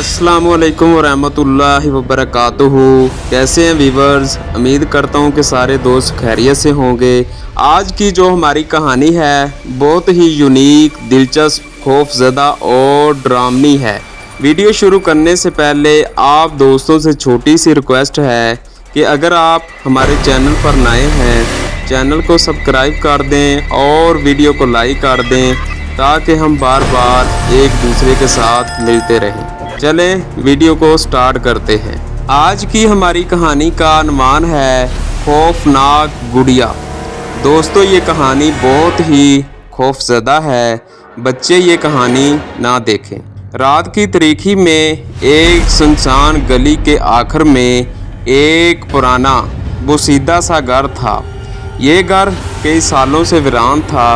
अस्सलामुअलैकुम वरहमतुल्लाहि वबरकातुहू। कैसे हैं वीवर्स? उम्मीद करता हूं कि सारे दोस्त खैरियत से होंगे। आज की जो हमारी कहानी है बहुत ही यूनिक, दिलचस्प, खौफजदा और ड्रामनी है। वीडियो शुरू करने से पहले आप दोस्तों से छोटी सी रिक्वेस्ट है कि अगर आप हमारे चैनल पर नए हैं, चैनल को सब्सक्राइब कर दें और वीडियो को लाइक कर दें ताकि हम बार बार एक दूसरे के साथ मिलते रहें। चलें वीडियो को स्टार्ट करते हैं। आज की हमारी कहानी का अनुमान है खौफनाक गुड़िया। दोस्तों ये कहानी बहुत ही खौफजदा है, बच्चे ये कहानी ना देखें। रात की तारीकी में एक सुनसान गली के आखिर में एक पुराना बोसीदा सा घर था। ये घर कई सालों से वीरान था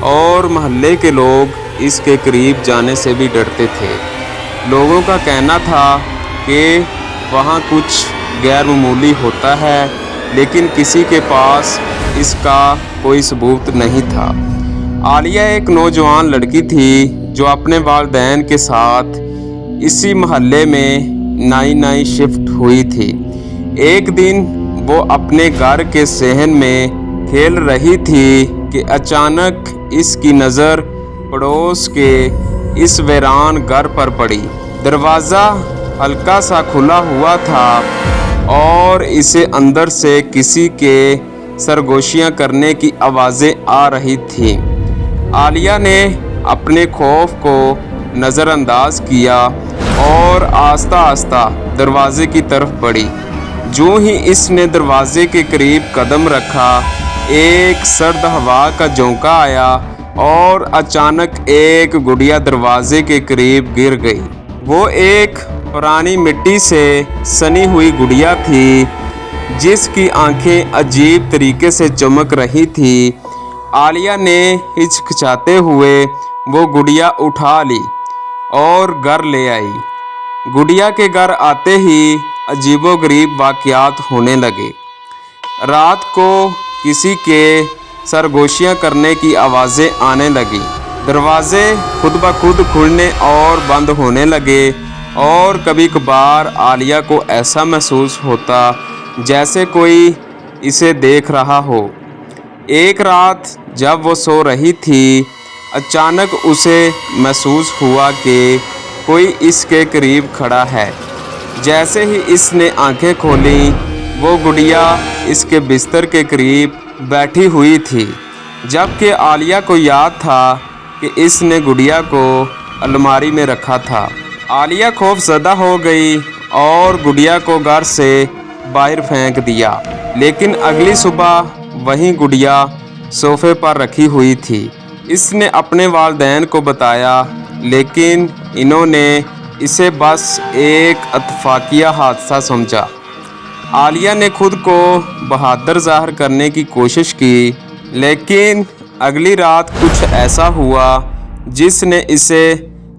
और मोहल्ले के लोग इसके करीब जाने से भी डरते थे। लोगों का कहना था कि वहाँ कुछ गैर मामूली होता है, लेकिन किसी के पास इसका कोई सबूत नहीं था। आलिया एक नौजवान लड़की थी जो अपने वालिदैन के साथ इसी मोहल्ले में नई शिफ्ट हुई थी। एक दिन वो अपने घर के सहन में खेल रही थी कि अचानक इसकी नज़र पड़ोस के इस वीरान घर पर पड़ी। दरवाज़ा हल्का सा खुला हुआ था और इसे अंदर से किसी के सरगोशियां करने की आवाज़ें आ रही थीं। आलिया ने अपने खौफ को नज़रअंदाज किया और आस्ता आस्ता दरवाज़े की तरफ बढ़ी। जो ही इसने दरवाज़े के करीब कदम रखा, एक सर्द हवा का झोंका आया और अचानक एक गुड़िया दरवाजे के करीब गिर गई। वो एक पुरानी मिट्टी से सनी हुई गुड़िया थी जिसकी आंखें अजीब तरीके से चमक रही थी। आलिया ने हिचकिचाते हुए वो गुड़िया उठा ली और घर ले आई। गुड़िया के घर आते ही अजीबोगरीब वाक़यात होने लगे। रात को किसी के सरगोशियां करने की आवाज़ें आने लगी। दरवाजे खुद ब खुद खुलने और बंद होने लगे और कभी कभार आलिया को ऐसा महसूस होता जैसे कोई इसे देख रहा हो। एक रात जब वो सो रही थी, अचानक उसे महसूस हुआ कि कोई इसके करीब खड़ा है। जैसे ही इसने आंखें खोलीं, वो गुड़िया इसके बिस्तर के करीब बैठी हुई थी। जबकि आलिया को याद था कि इसने गुड़िया को अलमारी में रखा था। आलिया खौफज़दा हो गई और गुड़िया को घर से बाहर फेंक दिया। लेकिन अगली सुबह वही गुड़िया सोफे पर रखी हुई थी। इसने अपने वालिदैन को बताया, लेकिन इन्होंने इसे बस एक इत्तेफाकिया हादसा समझा। आलिया ने खुद को बहादुर ज़ाहिर करने की कोशिश की, लेकिन अगली रात कुछ ऐसा हुआ जिसने इसे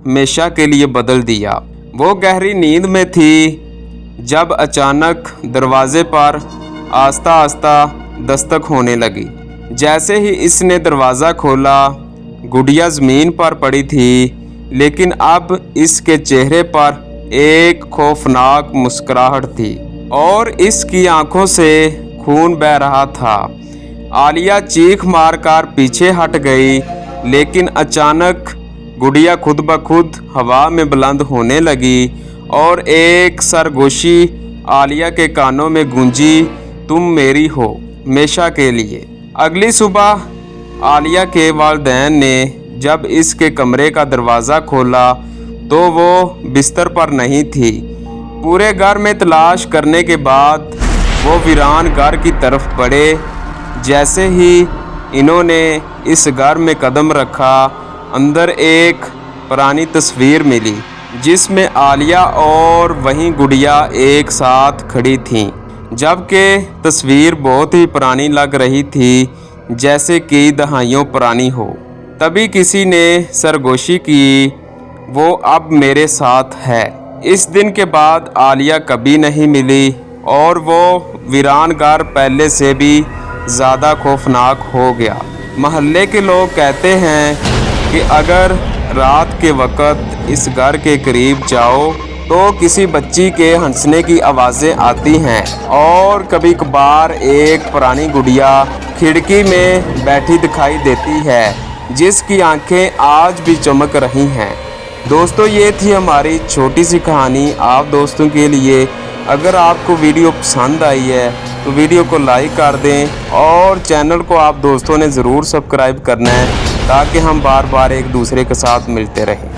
हमेशा के लिए बदल दिया। वो गहरी नींद में थी जब अचानक दरवाज़े पर आस्ता आस्ता दस्तक होने लगी। जैसे ही इसने दरवाज़ा खोला, गुड़िया ज़मीन पर पड़ी थी, लेकिन अब इसके चेहरे पर एक खौफनाक मुस्कुराहट थी और इसकी आंखों से खून बह रहा था। आलिया चीख मारकर पीछे हट गई, लेकिन अचानक गुड़िया खुद ब खुद हवा में बुलंद होने लगी और एक सरगोशी आलिया के कानों में गूंजी, तुम मेरी हो हमेशा के लिए। अगली सुबह आलिया के वालिदैन ने जब इसके कमरे का दरवाज़ा खोला तो वो बिस्तर पर नहीं थी। पूरे घर में तलाश करने के बाद वो वीरान घर की तरफ बढ़े। जैसे ही इन्होंने इस घर में कदम रखा, अंदर एक पुरानी तस्वीर मिली जिसमें आलिया और वहीं गुड़िया एक साथ खड़ी थीं। जबकि तस्वीर बहुत ही पुरानी लग रही थी, जैसे कि दहाइयों पुरानी हो। तभी किसी ने सरगोशी की, वो अब मेरे साथ है। इस दिन के बाद आलिया कभी नहीं मिली और वो वीरान घर पहले से भी ज़्यादा खौफनाक हो गया। मोहल्ले के लोग कहते हैं कि अगर रात के वक़्त इस घर के करीब जाओ तो किसी बच्ची के हंसने की आवाज़ें आती हैं और कभी कभार एक पुरानी गुड़िया खिड़की में बैठी दिखाई देती है जिसकी आंखें आज भी चमक रही हैं। दोस्तों ये थी हमारी छोटी सी कहानी आप दोस्तों के लिए। अगर आपको वीडियो पसंद आई है तो वीडियो को लाइक कर दें और चैनल को आप दोस्तों ने ज़रूर सब्सक्राइब करना है ताकि हम बार बार एक दूसरे के साथ मिलते रहें।